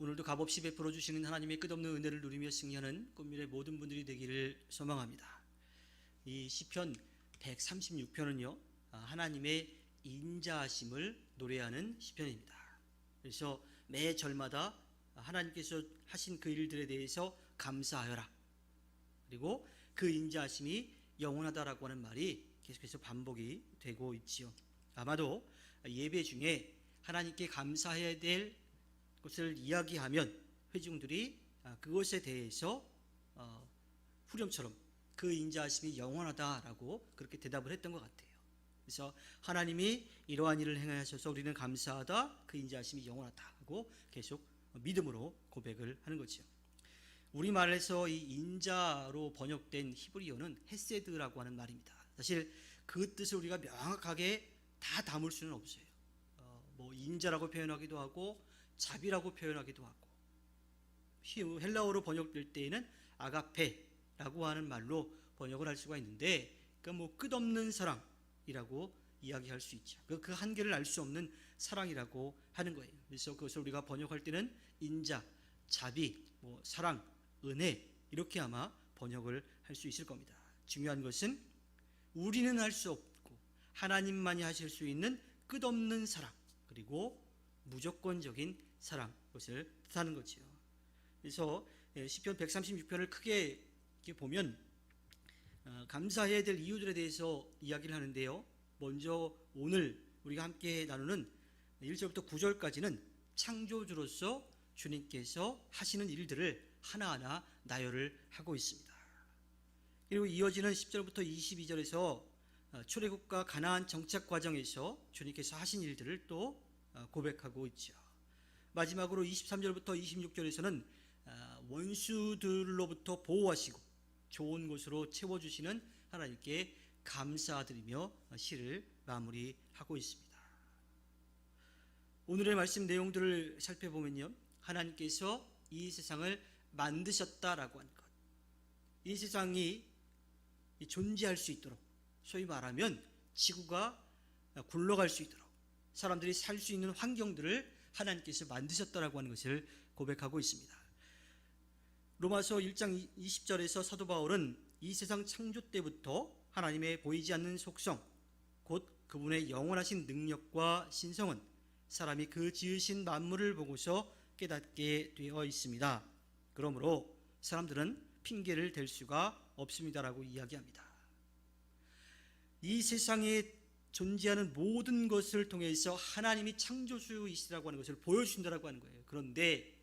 오늘도 값없이 베풀어 주시는 하나님의 끝없는 은혜를 누리며 승리하는 꽃미래 모든 분들이 되기를 소망합니다. 이 시편 136편은요, 하나님의 인자하심을 노래하는 시편입니다. 그래서 매 절마다 하나님께서 하신 그 일들에 대해서 감사하여라, 그리고 그 인자하심이 영원하다라고 하는 말이 계속해서 반복이 되고 있지요. 아마도 예배 중에 하나님께 감사해야 될 것을 이야기하면 회중들이 그것에 대해서 후렴처럼 그 인자하심이 영원하다라고 그렇게 대답을 했던 것 같아요. 그래서 하나님이 이러한 일을 행하셔서 우리는 감사하다, 그 인자하심이 영원하다고 계속 믿음으로 고백을 하는 거죠. 우리말에서 이 인자로 번역된 히브리어는 헤세드라고 하는 말입니다. 사실 그 뜻을 우리가 명확하게 다 담을 수는 없어요. 인자라고 표현하기도 하고 자비라고 표현하기도 하고, 헬라어로 번역될 때에는 아가페라고 하는 말로 번역을 할 수가 있는데, 그러니까 끝없는 사랑이라고 이야기할 수 있죠. 그 한계를 알 수 없는 사랑이라고 하는 거예요. 그래서 그것을 우리가 번역할 때는 인자, 자비, 사랑, 은혜, 이렇게 아마 번역을 할 수 있을 겁니다. 중요한 것은 우리는 할 수 없고 하나님만이 하실 수 있는 끝없는 사랑, 그리고 무조건적인 사랑, 것을 뜻하는 거지요. 그래서 시편 136편을 크게 보면 감사해야 될 이유들에 대해서 이야기를 하는데요. 먼저 오늘 우리가 함께 나누는 1절부터 9절까지는 창조주로서 주님께서 하시는 일들을 하나하나 나열을 하고 있습니다. 그리고 이어지는 10절부터 22절에서 출애굽과 가나안 정착 과정에서 주님께서 하신 일들을 또 고백하고 있죠. 마지막으로 23절부터 26절에서는 원수들로부터 보호하시고 좋은 곳으로 채워주시는 하나님께 감사드리며 시를 마무리하고 있습니다. 오늘의 말씀 내용들을 살펴보면요, 하나님께서 이 세상을 만드셨다라고 하는 것, 이 세상이 존재할 수 있도록, 소위 말하면 지구가 굴러갈 수 있도록 사람들이 살 수 있는 환경들을 하나님께서 만드셨다라고 하는 것을 고백하고 있습니다. 로마서 1장 20절에서 사도 바울은 이 세상 창조 때부터 하나님의 보이지 않는 속성, 곧 그분의 영원하신 능력과 신성은 사람이 그 지으신 만물을 보고서 깨닫게 되어 있습니다. 그러므로 사람들은 핑계를 댈 수가 없습니다라고 이야기합니다. 이 세상에 존재하는 모든 것을 통해서 하나님이 창조주이시라고 하는 것을 보여주신다라고 하는 거예요. 그런데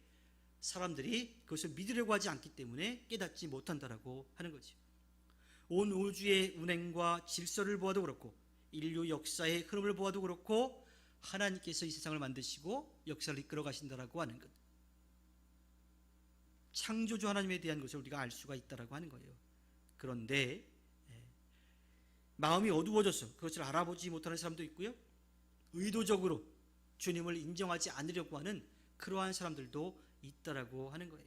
사람들이 그것을 믿으려고 하지 않기 때문에 깨닫지 못한다라고 하는 거죠. 온 우주의 운행과 질서를 보아도 그렇고 인류 역사의 흐름을 보아도 그렇고 하나님께서 이 세상을 만드시고 역사를 이끌어 가신다라고 하는 것, 창조주 하나님에 대한 것을 우리가 알 수가 있다라고 하는 거예요. 그런데 마음이 어두워져서 그것을 알아보지 못하는 사람도 있고요, 의도적으로 주님을 인정하지 않으려고 하는 그러한 사람들도 있다라고 하는 거예요.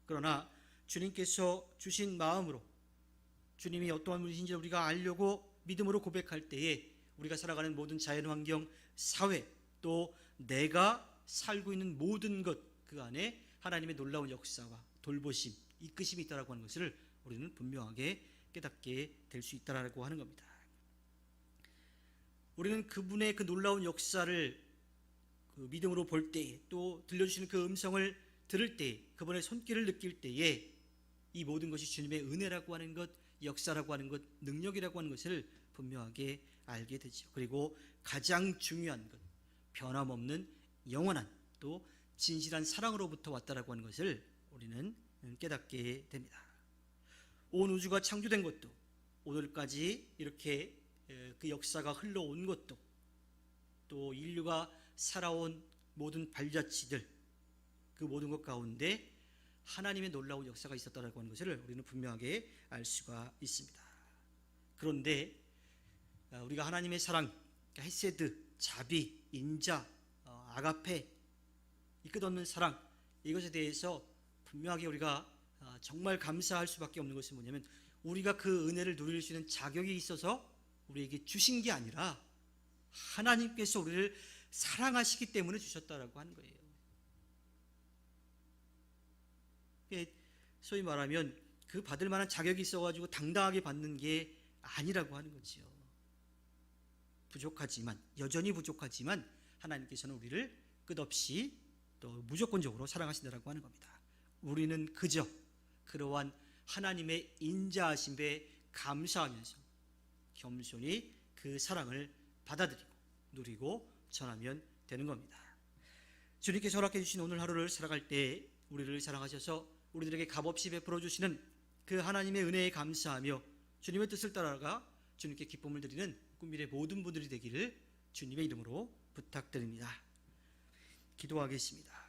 그러나 주님께서 주신 마음으로 주님이 어떠한 분이신지 우리가 알려고 믿음으로 고백할 때에 우리가 살아가는 모든 자연환경, 사회, 또 내가 살고 있는 모든 것, 그 안에 하나님의 놀라운 역사와 돌보심, 이끄심이 있다라고 하는 것을 우리는 분명하게 깨닫게 될 수 있다라고 하는 겁니다. 우리는 그분의 그 놀라운 역사를 믿음으로 볼 때에, 또 들려주시는 그 음성을 들을 때에, 그분의 손길을 느낄 때에 이 모든 것이 주님의 은혜라고 하는 것, 역사라고 하는 것, 능력이라고 하는 것을 분명하게 알게 되죠. 그리고 가장 중요한 것, 변함없는 영원한 또 진실한 사랑으로부터 왔다라고 하는 것을 우리는 깨닫게 됩니다. 온 우주가 창조된 것도, 오늘까지 이렇게 그 역사가 흘러온 것도, 또 인류가 살아온 모든 발자취들, 그 모든 것 가운데 하나님의 놀라운 역사가 있었다라고 하는 것을 우리는 분명하게 알 수가 있습니다. 그런데 우리가 하나님의 사랑, 헤세드, 자비, 인자, 아가페, 이 끝없는 사랑, 이것에 대해서 분명하게 우리가 정말 감사할 수밖에 없는 것은 뭐냐면, 우리가 그 은혜를 누릴 수 있는 자격이 있어서 우리에게 주신 게 아니라 하나님께서 우리를 사랑하시기 때문에 주셨다라고 하는 거예요. 소위 말하면 그 받을 만한 자격이 있어가지고 당당하게 받는 게 아니라고 하는 거지요. 부족하지만, 여전히 부족하지만 하나님께서는 우리를 끝없이 또 무조건적으로 사랑하신다라고 하는 겁니다. 우리는 그저 그러한 하나님의 인자하심에 감사하면서 겸손히 그 사랑을 받아들이고 누리고 전하면 되는 겁니다. 주님께서 허락해 주신 오늘 하루를 살아갈 때 우리를 사랑하셔서 우리들에게 값없이 베풀어 주시는 그 하나님의 은혜에 감사하며 주님의 뜻을 따라가 주님께 기쁨을 드리는 꿈미래 모든 분들이 되기를 주님의 이름으로 부탁드립니다. 기도하겠습니다.